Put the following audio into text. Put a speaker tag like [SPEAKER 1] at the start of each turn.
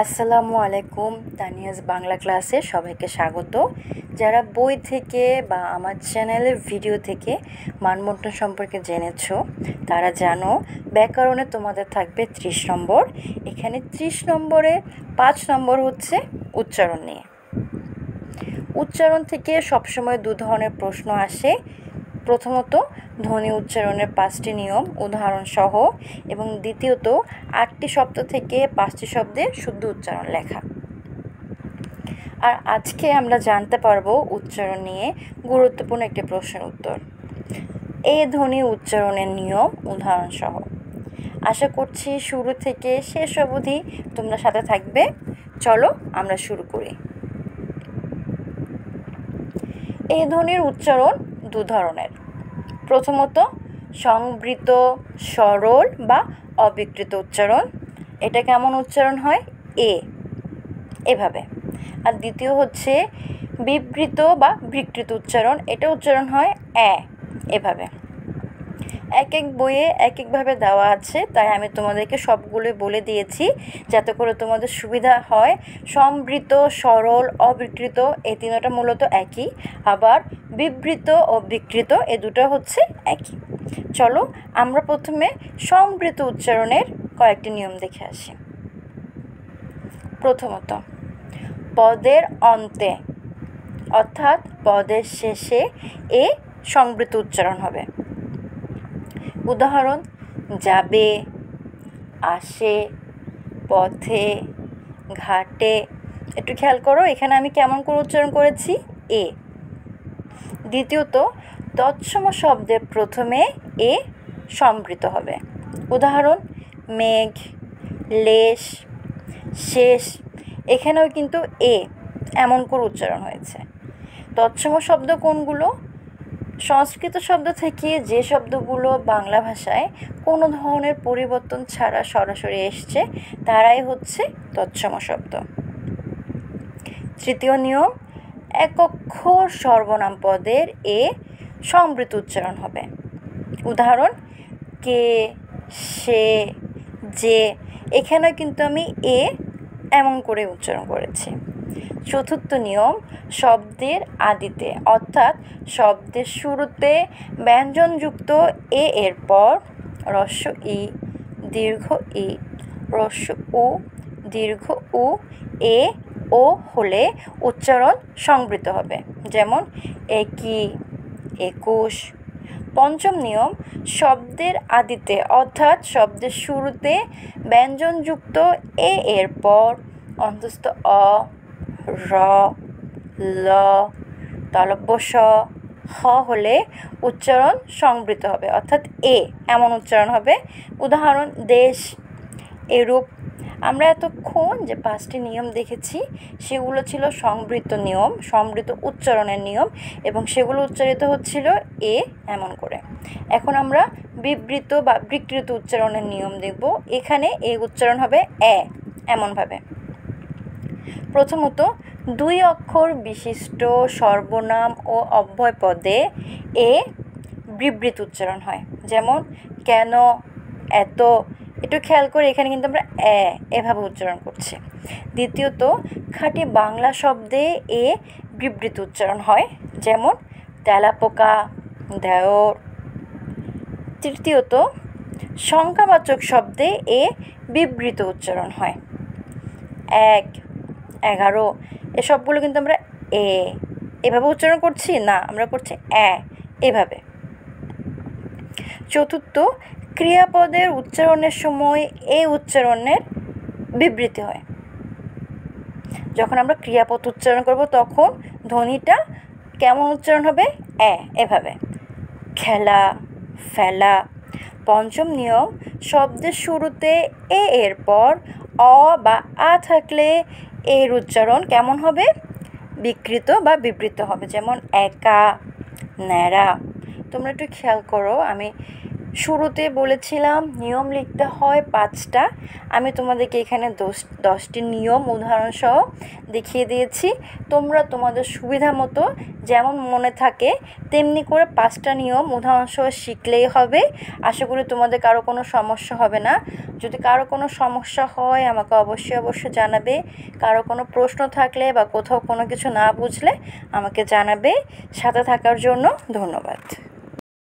[SPEAKER 1] আসসালামু আলাইকুম। তানিয়াজ বাংলা ক্লাসে সবাইকে স্বাগত। যারা বই থেকে বা আমার চ্যানেলের ভিডিও থেকে মানবন্টন সম্পর্কে জেনেছো তারা জানো ব্যাকরণে তোমাদের থাকবে 30 নম্বর। এখানে 30 নম্বরে 5 নম্বর হচ্ছে উচ্চারণ নিয়ে। উচ্চারণ থেকে সবসময় দু ধরনের প্রশ্ন আসে। প্রথমত ধ্বনি উচ্চারণের 5টি নিয়ম উদাহরণ সহ, এবং দ্বিতীয়ত 8টি শব্দ থেকে 5টি শব্দে শুদ্ধ উচ্চারণ লেখা। আর আজকে আমরা জানতে পারবো উচ্চারণ নিয়ে গুরুত্বপূর্ণ একটি প্রশ্নের উত্তর। এই ধ্বনি উচ্চারণের নিয়ম উদাহরণ সহ। আশা করছি শুরু থেকে শেষ অবধি তোমরা সাথে থাকবে। চলো আমরা শুরু করি। এই ধ্বনির উচ্চারণ দু ধরনের। প্রথমত সংবৃত সরল বা অবিকৃত উচ্চারণ, এটা কেমন উচ্চারণ হয় এভাবে। আর দ্বিতীয় হচ্ছে বিবৃত বা বিকৃত উচ্চারণ, এটা উচ্চারণ হয় এভাবে। এক এক বইয়ে এক একভাবে দেওয়া আছে, তাই আমি তোমাদেরকে সবগুলো বলে দিয়েছি যাতে করে তোমাদের সুবিধা হয়। সংবৃত সরল অবিকৃত এই তিনটা মূলত একই, আবার বিবৃত ও বিকৃত এই দুটো হচ্ছে একই। চলো আমরা প্রথমে সংবৃত উচ্চারণের কয়েকটি নিয়ম দেখে আসি। প্রথমত পদের অন্তে অর্থাৎ পদের শেষে সংবৃত উচ্চারণ হবে। উদাহরণ যাবে, আসে, পথে, ঘাটে। একটু খেয়াল করো এখানে আমি কেমন করে উচ্চারণ করেছি দ্বিতীয়ত তৎসম শব্দের প্রথমে সংবৃত হবে। উদাহরণ মেঘ, লেশ, শেষ। এখানেও কিন্তু এমন করে উচ্চারণ হয়েছে। তৎসম শব্দ কোনগুলো? সংস্কৃত শব্দ থেকে যে শব্দগুলো বাংলা ভাষায় কোনো ধরনের পরিবর্তন ছাড়া সরাসরি এসছে তারাই হচ্ছে তৎসম শব্দ। তৃতীয় নিয়ম এক অক্ষর সর্বনাম পদের সংবৃত উচ্চারণ হবে। উদাহরণ কে, সে, যে। এখানে কিন্তু আমি এমন করে উচ্চারণ করেছি। চতুর্থ নিয়ম শব্দের আদিতে অর্থাৎ শব্দের শুরুতে ব্যঞ্জনযুক্ত এর পর হ্রস্ব ই, দীর্ঘ ই, হ্রস্ব উ, দীর্ঘ উ, ও হলে উচ্চারণ সংবৃত হবে। যেমন একই, একুশ। পঞ্চম নিয়ম শব্দের আদিতে অর্থাৎ শব্দের শুরুতে ব্যঞ্জনযুক্ত এর পর অন্তস্থ অ, র, ল, তালব্য স, হ হলে উচ্চারণ সংবৃত হবে অর্থাৎ এমন উচ্চারণ হবে। উদাহরণ দেশ, এরূপ। আমরা এতক্ষণ যে 5টি নিয়ম দেখেছি সেগুলো ছিল সংবৃত নিয়ম, সংবৃত উচ্চারণের নিয়ম, এবং সেগুলো উচ্চারিত হচ্ছিল এমন করে। এখন আমরা বিবৃত বা বিকৃত উচ্চারণের নিয়ম দেখব। এখানে উচ্চারণ হবে এমনভাবে। প্রথমত 2 অক্ষর বিশিষ্ট সর্বনাম ও অব্যয় পদে বিবৃত উচ্চারণ হয়। যেমন কেন, এত। একটু খেয়াল করে এখানে কিন্তু আমরা এভাবে উচ্চারণ করছি। দ্বিতীয়ত খাঁটি বাংলা শব্দে বিবৃত উচ্চারণ হয়। যেমন তেলাপোকা, দেওর। তৃতীয়ত সংখ্যাবাচক শব্দে বিবৃত উচ্চারণ হয়। 1, 11। এসবগুলো কিন্তু আমরা এভাবে উচ্চারণ করছি না, আমরা করছি এভাবে। চতুর্থ ক্রিয়াপদের উচ্চারণের সময় উচ্চারণের বিবৃতি হয়। যখন আমরা ক্রিয়াপদ উচ্চারণ করব তখন ধ্বনিটা কেমন উচ্চারণ হবে এভাবে। খেলা, ফেলা। পঞ্চম নিয়ম শব্দের শুরুতে এর পর অ বা আ থাকলে এর উচ্চারণ কেমন হবে? বিকৃত বা বিবৃত হবে। যেমন একা, ন্যাড়া। তোমরা একটু খেয়াল করো, আমি শুরুতে বলেছিলাম নিয়ম লিখতে হয় 5টা। আমি তোমাদেরকে এখানে 10টি নিয়ম উদাহরণসহ দেখিয়ে দিয়েছি। তোমরা তোমাদের সুবিধা মতো যেমন মনে থাকে তেমনি করে 5টা নিয়ম উদাহরণসহ শিখলেই হবে। আশা করি তোমাদের কারো কোনো সমস্যা হবে না। যদি কারো কোনো সমস্যা হয় আমাকে অবশ্যই জানাবে। কারো কোনো প্রশ্ন থাকলে বা কোথাও কোনো কিছু না বুঝলে আমাকে জানাবে। সাথে থাকার জন্য ধন্যবাদ।